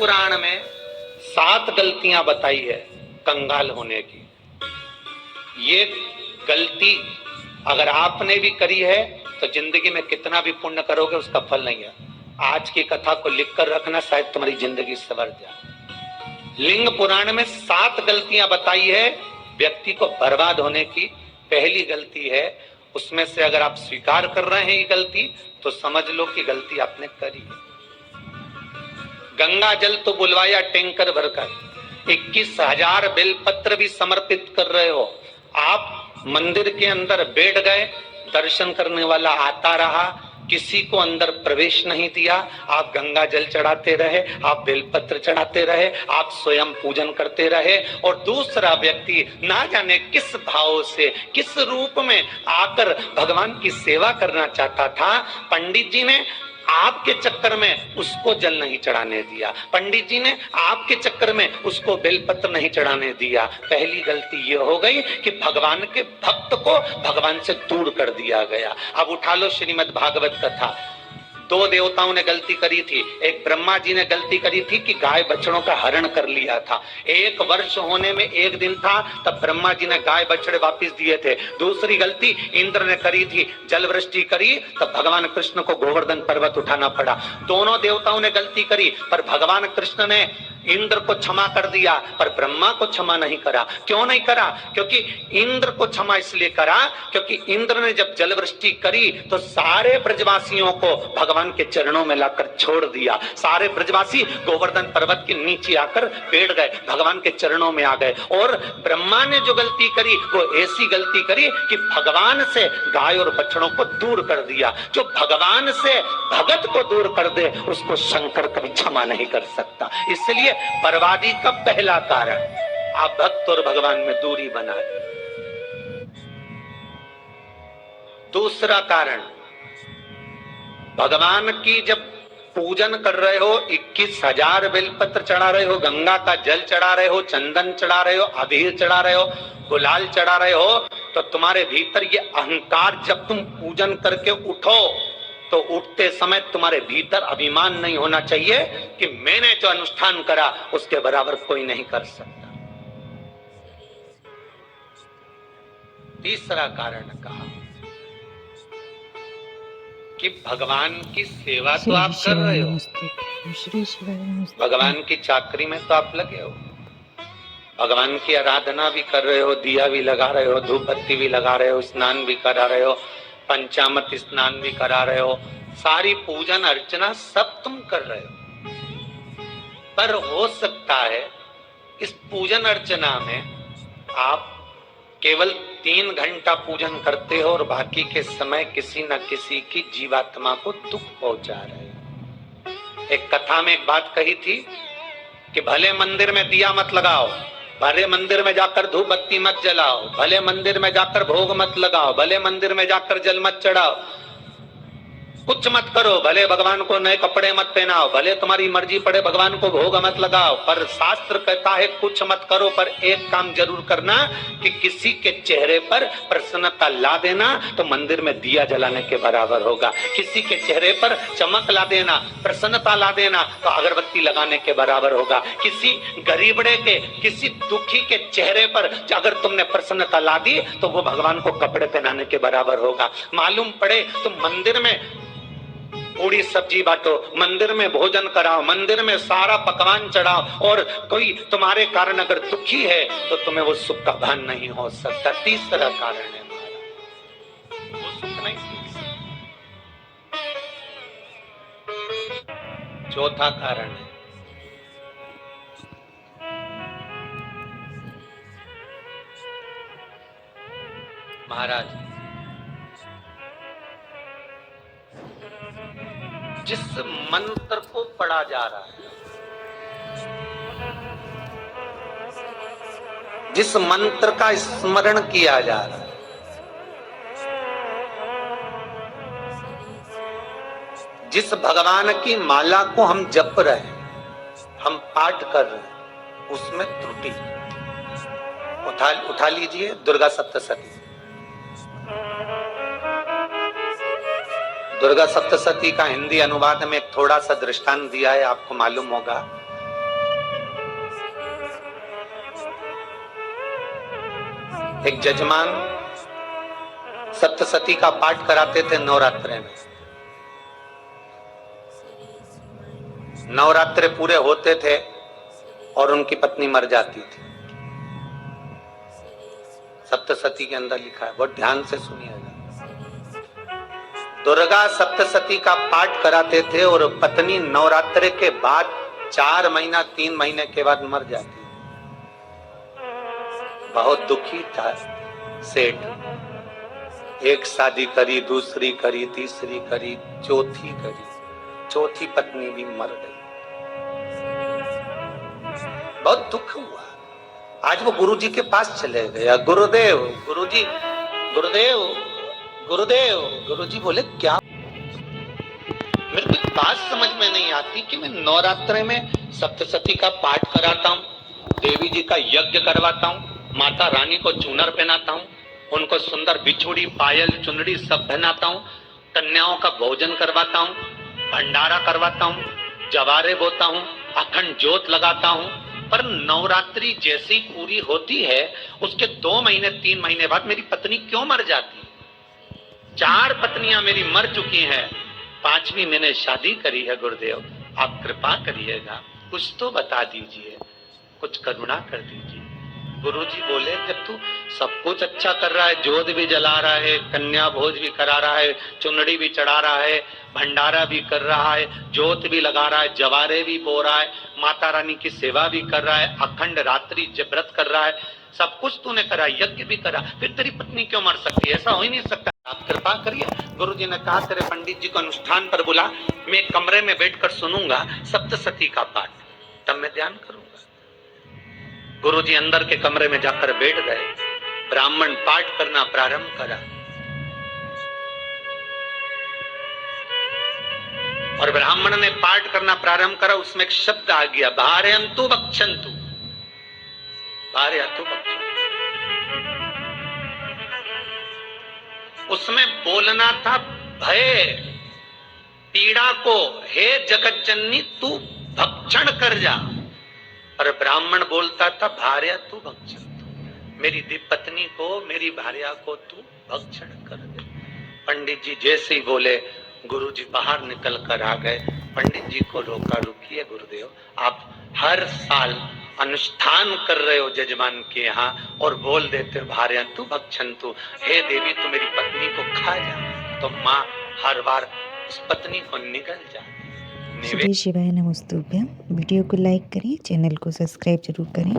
पुराण में 7 गलतियां बताई है कंगाल होने की। ये गलती अगर आपने भी करी है तो जिंदगी में कितना भी पुण्य करोगे उसका फल नहीं है। आज की कथा को लिखकर रखना, शायद तुम्हारी जिंदगी सवर जाए। लिंग पुराण में 7 गलतियां बताई है व्यक्ति को बर्बाद होने की। पहली गलती है, उसमें से अगर आप स्वीकार कर रहे हैं ये गलती तो समझ लो कि गलती आपने करी है। गंगा जल तो बुलवाया टैंकर भरकर, 21,000 बेलपत्र भी समर्पित कर रहे हो। आप मंदिर के अंदर बैठ गए, दर्शन करने वाला आता रहा, किसी को अंदर प्रवेश नहीं दिया। आप गंगा जल चढ़ाते रहे, आप बेलपत्र चढ़ाते रहे, आप स्वयं पूजन करते रहे, और दूसरा व्यक्ति ना जाने किस भाव से, किस रूप में आकर भगवान की सेवा करना चाहता था। पंडित जी ने आपके चक्कर में उसको जल नहीं चढ़ाने दिया, पंडित जी ने आपके चक्कर में उसको बेलपत्र नहीं चढ़ाने दिया। पहली गलती ये हो गई कि भगवान के भक्त को भगवान से दूर कर दिया गया। अब उठा लो श्रीमद् भागवत कथा। 2 देवताओं ने गलती करी थी। एक ब्रह्मा जी ने गलती करी थी कि गाय बछड़ों का हरण कर लिया था। 1 वर्ष होने में 1 दिन था तब ब्रह्मा जी ने गाय बछड़े वापस दिए थे। दूसरी गलती इंद्र ने करी थी, जल वृष्टि करी तब भगवान कृष्ण को गोवर्धन पर्वत उठाना पड़ा। दोनों देवताओं ने गलती करी पर भगवान कृष्ण ने इंद्र को क्षमा कर दिया पर ब्रह्मा को क्षमा नहीं करा। क्यों नहीं करा? क्योंकि इंद्र को क्षमा इसलिए करा क्योंकि इंद्र ने जब जल वृष्टि करी तो सारे ब्रजवासियों को भगवान के चरणों में लाकर छोड़ दिया। सारे ब्रजवासी गोवर्धन पर्वत के नीचे आकर बैठ गए, भगवान के चरणों में आ गए। और ब्रह्मा ने जो गलती करी वो ऐसी गलती करी कि भगवान से गाय और बछड़ों को दूर कर दिया। जो भगवान से भगत को दूर कर दे उसको शंकर कभी क्षमा नहीं कर सकता। इसलिए बर्बादी का पहला कारण आप भक्त और भगवान में दूरी बना ली। दूसरा कारण, भगवान की जब पूजन कर रहे हो, 21,000 बेलपत्र चढ़ा रहे हो, गंगा का जल चढ़ा रहे हो, चंदन चढ़ा रहे हो, अबीर चढ़ा रहे हो, गुलाल चढ़ा रहे हो, तो तुम्हारे भीतर ये अहंकार, जब तुम पूजन करके उठो तो उठते समय तुम्हारे भीतर अभिमान नहीं होना चाहिए कि मैंने जो अनुष्ठान करा उसके बराबर कोई नहीं कर सकता। तीसरा कारण कहा कि भगवान की सेवा तो आप कर रहे हो, भगवान की चाकरी में तो आप लगे हो, भगवान की आराधना भी कर रहे हो, दिया भी लगा रहे हो, धूप बत्ती भी लगा रहे हो, स्नान भी करा रहे हो, पंचामृत स्नान भी करा रहे हो, सारी पूजन अर्चना सब तुम कर रहे हो। पर हो सकता है इस पूजन अर्चना में आप केवल 3 घंटा पूजन करते हो और बाकी के समय किसी न किसी की जीवात्मा को दुख पहुंचा रहे हो। एक कथा में एक बात कही थी कि भले मंदिर में दिया मत लगाओ, भले मंदिर में जाकर धूप बत्ती मत जलाओ, भले मंदिर में जाकर भोग मत लगाओ, भले मंदिर में जाकर जल मत चढ़ाओ, कुछ मत करो, भले भगवान को नए कपड़े मत पहनाओ, भले तुम्हारी मर्जी पड़े भगवान को भोग मत लगाओ, पर शास्त्र कहता है कुछ मत करो, पर एक काम जरूर करना कि किसी के चेहरे पर प्रसन्नता ला देना तो मंदिर में दिया जलाने के बराबर होगा। किसी के चेहरे पर चमक ला देना, प्रसन्नता ला देना तो अगरबत्ती लगाने के बराबर होगा। किसी गरीबड़े के, किसी दुखी के चेहरे पर अगर तुमने प्रसन्नता ला दी तो वो भगवान को कपड़े पहनाने के बराबर होगा। मालूम पड़े तो मंदिर में पूरी सब्जी बांटो, मंदिर में भोजन कराओ, मंदिर में सारा पकवान चढ़ाओ, और कोई तुम्हारे कारण अगर दुखी है तो तुम्हें वो सुख का भान नहीं हो सकता। तीसरा कारण है वो सुख नहीं सीख सकता। चौथा कारण है महाराज, जिस मंत्र को पढ़ा जा रहा है, जिस मंत्र का स्मरण किया जा रहा है, जिस भगवान की माला को हम जप रहे हैं, हम पाठ कर रहे हैं, उसमें त्रुटि। उठा लीजिए दुर्गा सप्तशती। दुर्गा सप्तशती का हिंदी अनुवाद में एक थोड़ा सा दृष्टांत दिया है, आपको मालूम होगा एक जजमान सप्तशती का पाठ कराते थे नवरात्रे में। नवरात्रे पूरे होते थे और उनकी पत्नी मर जाती थी। सप्तशती के अंदर लिखा है, बहुत ध्यान से सुनिएगा। दुर्गा सप्तशती का पाठ कराते थे और पत्नी नवरात्रे के बाद 4 महीना 3 महीने के बाद मर जाती। बहुत दुखी था सेठ। एक शादी करी, दूसरी करी, तीसरी करी, चौथी करी, चौथी पत्नी भी मर गई। बहुत दुख हुआ। आज वो गुरुजी के पास चले गया, गुरुदेव, गुरुजी, गुरुदेव, गुरुदेव। गुरुजी बोले क्या? मेरे को बात समझ में नहीं आती कि मैं नवरात्रे में सप्तशती का पाठ कराता हूँ, देवी जी का यज्ञ करवाता हूँ, माता रानी को चूनर पहनाता हूँ, उनको सुंदर बिछुड़ी, पायल, चुनरी सब पहनाता हूँ, कन्याओं का भोजन करवाता हूँ, भंडारा करवाता हूँ, जवारे बोता हूँ, अखंड ज्योत लगाता हूँ, पर नवरात्रि जैसी पूरी होती है उसके 2 महीने 3 महीने बाद मेरी पत्नी क्यों मर जाती? 4 पत्नियां मेरी मर चुकी हैं, 5वीं मैंने शादी करी है। गुरुदेव आप कृपा करिएगा, कुछ तो बता दीजिए, कुछ करुणा कर दीजिए। गुरुजी बोले जब तू सब कुछ अच्छा कर रहा है, जोत भी जला रहा है, कन्या भोज भी करा रहा है, चुनरी भी चढ़ा रहा है, भंडारा भी कर रहा है, जोत भी लगा रहा है, जवारे भी बो रहा है, माता रानी की सेवा भी कर रहा है, अखंड रात्रि व्रत कर रहा है, सब कुछ तूने करा, यज्ञ भी करा, फिर तेरी पत्नी क्यों मर सकती है? ऐसा हो ही नहीं सकता, आप कृपा करिए। गुरुजी ने कहा तेरे पंडित जी को अनुष्ठान पर बुला, मैं कमरे में बैठकर सुनूंगा सप्तशती का पाठ, तब मैं ध्यान करूंगा। गुरुजी अंदर के कमरे में जाकर बैठ गए, ब्राह्मण पाठ करना प्रारंभ करा और ब्राह्मण ने पाठ करना प्रारंभ करा। उसमें एक शब्द आ गया, भार्यन्तु भक्षन्तु, भार्यन्तु भक्षन्तु। उसमें बोलना था भय पीड़ा को, हे जगत जननी तू भक्षण कर जा, और ब्राह्मण बोलता था भार्या तू भक्षण, मेरी पत्नी को, मेरी भार्या को तू भक्षण कर दे। पंडित जी जैसे ही बोले गुरुजी बाहर निकल कर आ गए। पंडित जी को रोका, रुकिए गुरुदेव, आप हर साल अनुष्ठान कर रहे हो जजमान के यहाँ और बोल देते भार्या तू भक्षण तू, हे देवी तू मेरी पत्नी को खा जा, तो माँ हर बार उस पत्नी को निगल जाती। श्री शिवाय नमस्तुभ्यम। वीडियो को लाइक करें, चैनल को सब्सक्राइब जरूर करें।